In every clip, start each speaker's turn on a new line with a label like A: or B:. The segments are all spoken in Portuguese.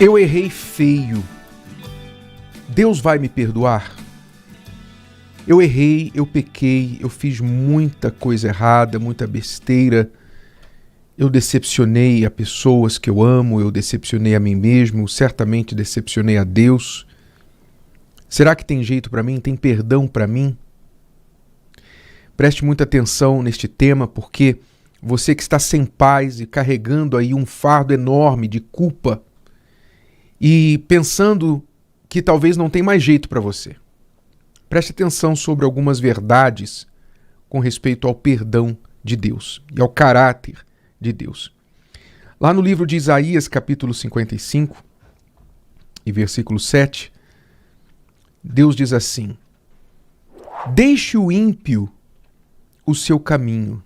A: Eu errei feio. Deus vai me perdoar? Eu errei, eu pequei, eu fiz muita coisa errada, muita besteira. Eu decepcionei a pessoas que eu amo, eu decepcionei a mim mesmo, certamente decepcionei a Deus. Será que tem jeito para mim? Tem perdão para mim? Preste muita atenção neste tema, porque você que está sem paz e carregando aí um fardo enorme de culpa e pensando que talvez não tem mais jeito para você. Preste atenção sobre algumas verdades com respeito ao perdão de Deus e ao caráter de Deus. Lá no livro de Isaías, capítulo 55, e versículo 7, Deus diz assim: deixe o ímpio o seu caminho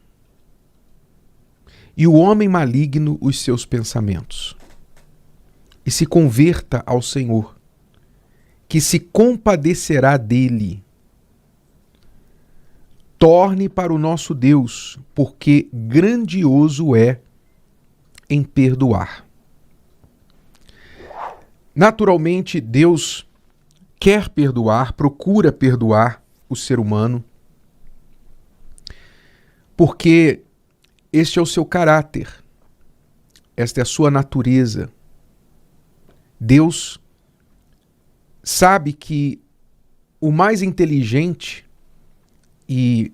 A: e o homem maligno os seus pensamentos, e se converta ao Senhor, que se compadecerá dele. Torne para o nosso Deus, porque grandioso é em perdoar. Naturalmente, Deus quer perdoar, procura perdoar o ser humano, porque este é o seu caráter, esta é a sua natureza. Deus sabe que o mais inteligente e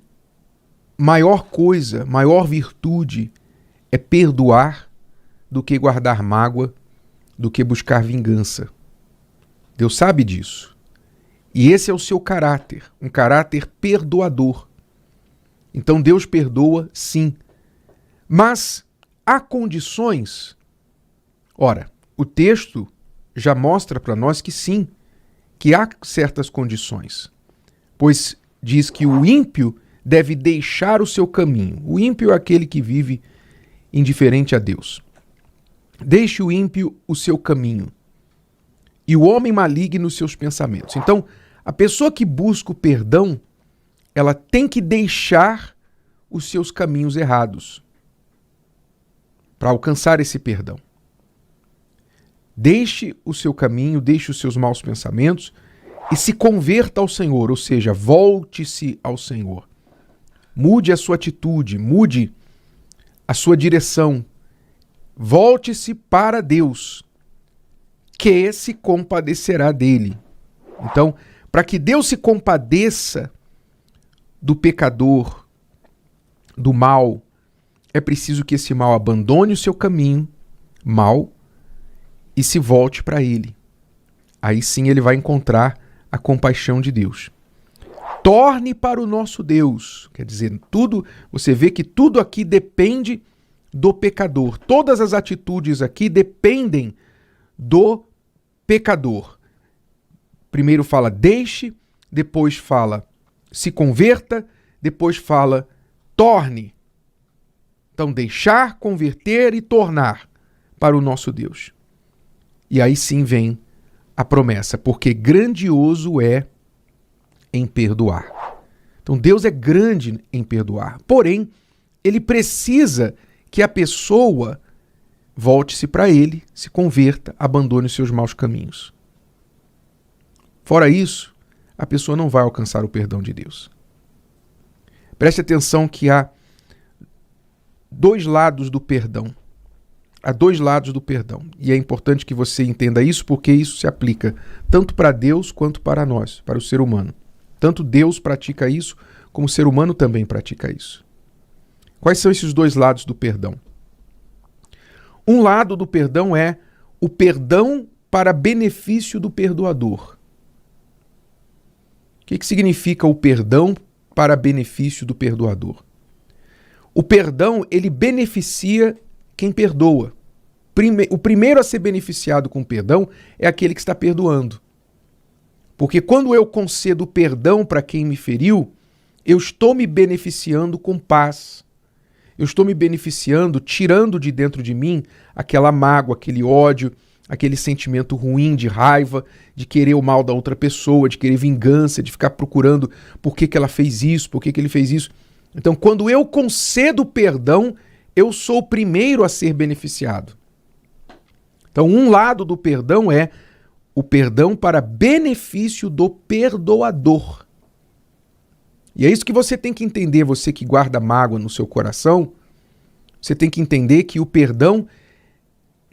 A: maior coisa, maior virtude é perdoar do que guardar mágoa, do que buscar vingança. Deus sabe disso. E esse é o seu caráter, um caráter perdoador. Então Deus perdoa, sim. Mas há condições. Ora, o texto já mostra para nós que sim, que há certas condições. Pois diz que o ímpio deve deixar o seu caminho. O ímpio é aquele que vive indiferente a Deus. Deixe o ímpio o seu caminho e o homem maligno os seus pensamentos. Então, a pessoa que busca o perdão, ela tem que deixar os seus caminhos errados para alcançar esse perdão. Deixe o seu caminho, deixe os seus maus pensamentos e se converta ao Senhor, ou seja, volte-se ao Senhor. Mude a sua atitude, mude a sua direção. Volte-se para Deus, que se compadecerá dele. Então, para que Deus se compadeça do pecador, do mal, é preciso que esse mal abandone o seu caminho mal e se volte para ele. Aí sim ele vai encontrar a compaixão de Deus. Torne para o nosso Deus. Quer dizer, tudo, você vê que tudo aqui depende do pecador. Todas as atitudes aqui dependem do pecador. Primeiro fala deixe, depois fala se converta, depois fala torne. Então deixar, converter e tornar para o nosso Deus. E aí sim vem a promessa, porque grandioso é em perdoar. Então Deus é grande em perdoar, porém, ele precisa que a pessoa volte-se para ele, se converta, abandone os seus maus caminhos. Fora isso, a pessoa não vai alcançar o perdão de Deus. Preste atenção que há dois lados do perdão. Há dois lados do perdão. E é importante que você entenda isso, porque isso se aplica tanto para Deus quanto para nós, para o ser humano. Tanto Deus pratica isso, como o ser humano também pratica isso. Quais são esses dois lados do perdão? Um lado do perdão é o perdão para benefício do perdoador. O que significa o perdão para benefício do perdoador? O perdão, ele beneficia quem perdoa. O primeiro a ser beneficiado com perdão é aquele que está perdoando. Porque quando eu concedo perdão para quem me feriu, eu estou me beneficiando com paz. Eu estou me beneficiando, tirando de dentro de mim aquela mágoa, aquele ódio, aquele sentimento ruim de raiva, de querer o mal da outra pessoa, de querer vingança, de ficar procurando por que ela fez isso, por que ele fez isso. Então, quando eu concedo perdão, eu sou o primeiro a ser beneficiado. Então, um lado do perdão é o perdão para benefício do perdoador. E é isso que você tem que entender, você que guarda mágoa no seu coração, você tem que entender que o perdão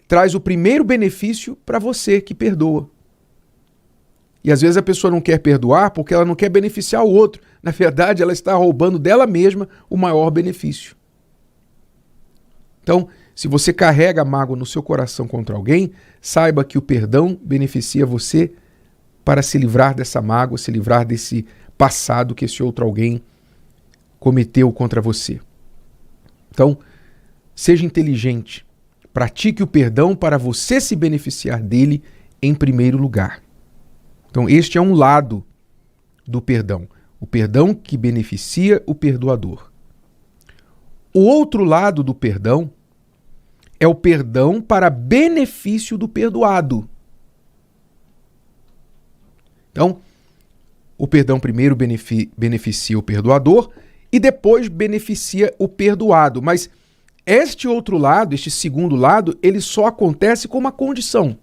A: traz o primeiro benefício para você que perdoa. E às vezes a pessoa não quer perdoar porque ela não quer beneficiar o outro. Na verdade, ela está roubando dela mesma o maior benefício. Então, se você carrega mágoa no seu coração contra alguém, saiba que o perdão beneficia você para se livrar dessa mágoa, se livrar desse passado que esse outro alguém cometeu contra você. Então, seja inteligente. Pratique o perdão para você se beneficiar dele em primeiro lugar. Então, este é um lado do perdão. O perdão que beneficia o perdoador. O outro lado do perdão é o perdão para benefício do perdoado. Então, o perdão primeiro beneficia o perdoador e depois beneficia o perdoado. Mas este outro lado, este segundo lado, ele só acontece com uma condição.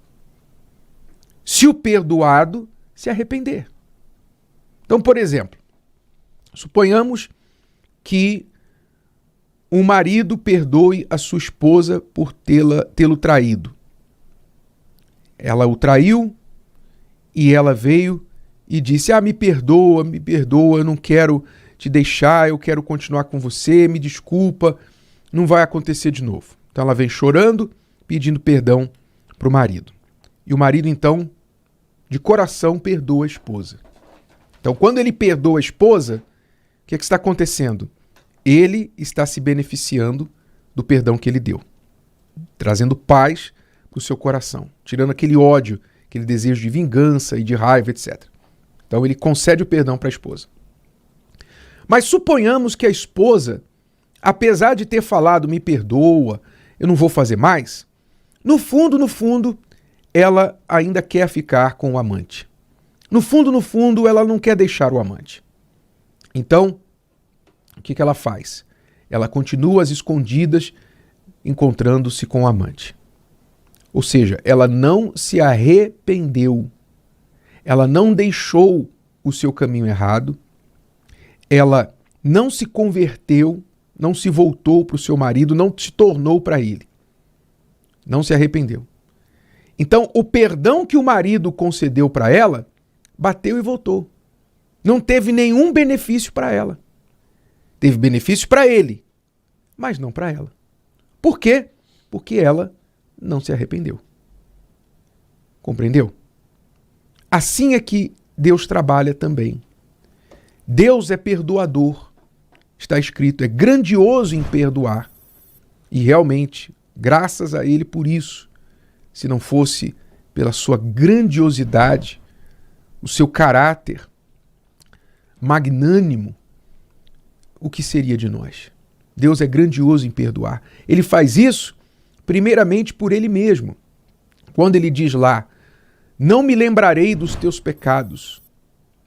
A: Se o perdoado se arrepender. Então, por exemplo, suponhamos que um marido perdoe a sua esposa por tê-lo traído. Ela o traiu e ela veio e disse: me perdoa, eu não quero te deixar, eu quero continuar com você, me desculpa, não vai acontecer de novo. Então ela vem chorando, pedindo perdão para o marido. E o marido, então, de coração, perdoa a esposa. Então, quando ele perdoa a esposa, o que está acontecendo? Ele está se beneficiando do perdão que ele deu, trazendo paz para o seu coração, tirando aquele ódio, aquele desejo de vingança e de raiva, etc. Então, ele concede o perdão para a esposa. Mas suponhamos que a esposa, apesar de ter falado, me perdoa, eu não vou fazer mais, no fundo, ela ainda quer ficar com o amante. No fundo, ela não quer deixar o amante. Então, o que ela faz? Ela continua às escondidas, encontrando-se com o amante. Ou seja, ela não se arrependeu. Ela não deixou o seu caminho errado. Ela não se converteu, não se voltou para o seu marido, não se tornou para ele. Não se arrependeu. Então, o perdão que o marido concedeu para ela, bateu e voltou. Não teve nenhum benefício para ela. Teve benefício para ele, mas não para ela. Por quê? Porque ela não se arrependeu. Compreendeu? Assim é que Deus trabalha também. Deus é perdoador. Está escrito, é grandioso em perdoar. E realmente, graças a Ele por isso, se não fosse pela sua grandiosidade, o seu caráter magnânimo, o que seria de nós? Deus é grandioso em perdoar. Ele faz isso, primeiramente, por Ele mesmo. Quando Ele diz lá, não me lembrarei dos teus pecados,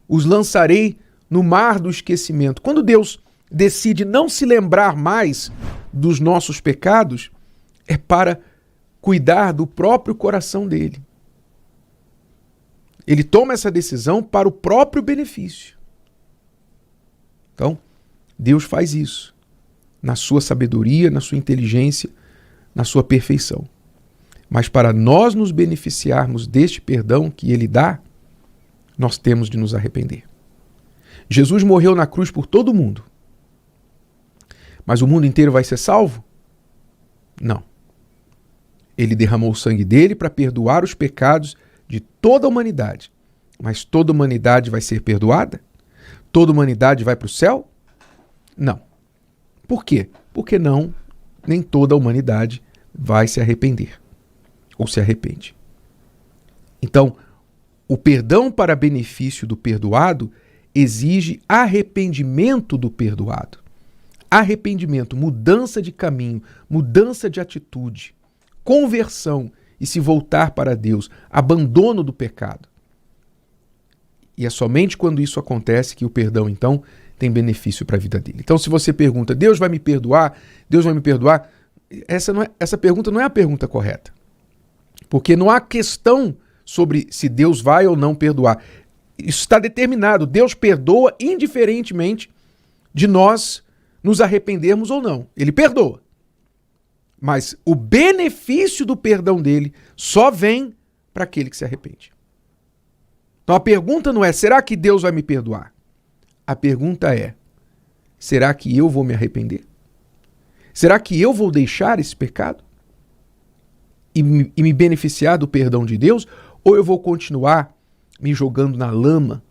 A: os lançarei no mar do esquecimento. Quando Deus decide não se lembrar mais dos nossos pecados, é para cuidar do próprio coração dele. Ele toma essa decisão para o próprio benefício. Então, Deus faz isso na sua sabedoria, na sua inteligência, na sua perfeição. Mas para nós nos beneficiarmos deste perdão que Ele dá, nós temos de nos arrepender. Jesus morreu na cruz por todo mundo. Mas o mundo inteiro vai ser salvo? Não. Ele derramou o sangue dele para perdoar os pecados de toda a humanidade. Mas toda a humanidade vai ser perdoada? Toda a humanidade vai para o céu? Não. Por quê? Porque nem toda a humanidade vai se arrepender. Ou se arrepende. Então, o perdão para benefício do perdoado exige arrependimento do perdoado. Arrependimento, mudança de caminho, mudança de atitude, conversão e se voltar para Deus, abandono do pecado. E é somente quando isso acontece que o perdão, então, tem benefício para a vida dele. Então, se você pergunta, Deus vai me perdoar? Deus vai me perdoar? Essa pergunta não é a pergunta correta. Porque não há questão sobre se Deus vai ou não perdoar. Isso está determinado. Deus perdoa indiferentemente de nós nos arrependermos ou não. Ele perdoa. Mas o benefício do perdão dele só vem para aquele que se arrepende. Então a pergunta não é, será que Deus vai me perdoar? A pergunta é, será que eu vou me arrepender? Será que eu vou deixar esse pecado? E me beneficiar do perdão de Deus? Ou eu vou continuar me jogando na lama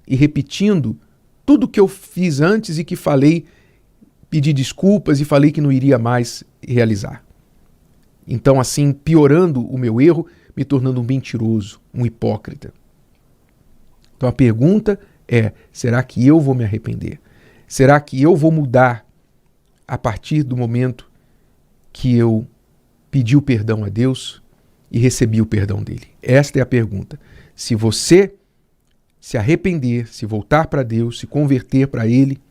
A: e repetindo tudo que eu fiz antes e que falei, pedi desculpas e falei que não iria mais realizar? Então, assim, piorando o meu erro, me tornando um mentiroso, um hipócrita. Então a pergunta é, será que eu vou me arrepender? Será que eu vou mudar a partir do momento que eu pedi o perdão a Deus e recebi o perdão dele? Esta é a pergunta. Se você se arrepender, se voltar para Deus, se converter para ele,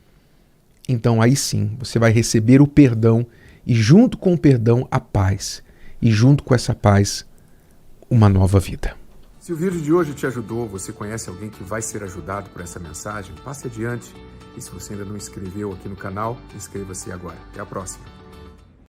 A: então aí sim você vai receber o perdão e junto com o perdão a paz. E junto com essa paz, uma nova vida. Se o vídeo de hoje te ajudou, você conhece alguém que vai ser ajudado por essa mensagem, passe adiante. E se você ainda não inscreveu aqui no canal, inscreva-se agora. Até a próxima.